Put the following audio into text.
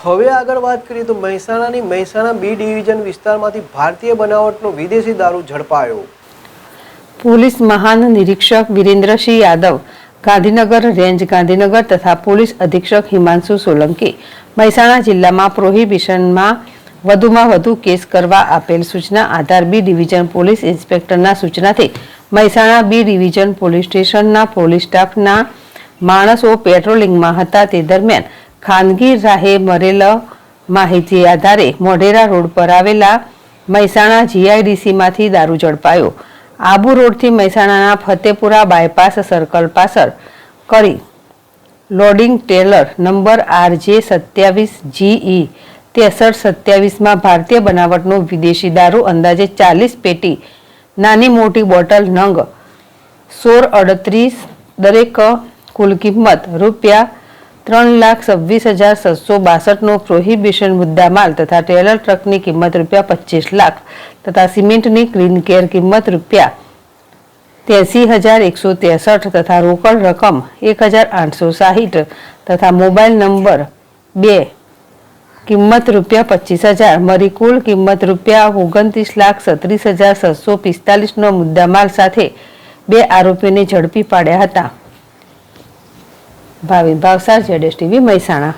હવે આગળ વાત કરીએ તો મહેસાણા બી ડિવિઝન વિસ્તારમાંથી ભારતીય બનાવટનો વિદેશી દારૂ ઝડપાયો. પોલીસ મહાનિરીક્ષક વિરેન્દ્રસિંહ યાદવ, ગાંધીનગર રેન્જ ગાંધીનગર તથા પોલીસ અધિક્ષક હિમાંશુ સોલંકી મહેસાણા જિલ્લામાં પ્રોહિબિશનમાં વધુમાં વધુ કેસ કરવા આપેલ સૂચના આધાર બી ડિવિઝન પોલીસ ઇન્સ્પેક્ટરના સૂચનાથી મહેસાણા બી ડિવિઝન પોલીસ સ્ટેશનના પોલીસ સ્ટાફના માણસો પેટ્રોલિંગમાં હતા. તે દરમિયાન ખાનગી રાહે મળેલ માહિતી આધારે મોઢેરા રોડ પર આવેલા મહેસાણા જીઆઈડીસીમાંથી દારૂ ઝડપાયો. આબુ રોડથી મહેસાણાના ફતેપુરા બાયપાસ સર્કલ પાછળ કરી લોડિંગ ટેલર નંબર RJ27GE 6327માં ભારતીય બનાવટનો વિદેશી દારૂ અંદાજે 40 પેટી નાની મોટી બોટલ નંગ 1638 દરેક કુલ કિંમત ₹3,26,762નો પ્રોહિબિશન મુદ્દામાલ તથા ટેલર ટ્રકની કિંમત ₹25 લાખ તથા સિમેન્ટની ક્લીન કેર કિંમત ₹83,163 તથા રોકડ રકમ 1,860 તથા મોબાઈલ નંબર 2 કિંમત ₹25,000 મળી કુલ કિંમત ₹29,36,745નો મુદ્દામાલ સાથે 2 આરોપીઓને ઝડપી પાડ્યા હતા. ભાવિન ભાવસાર, ZSTV મહેસાણા.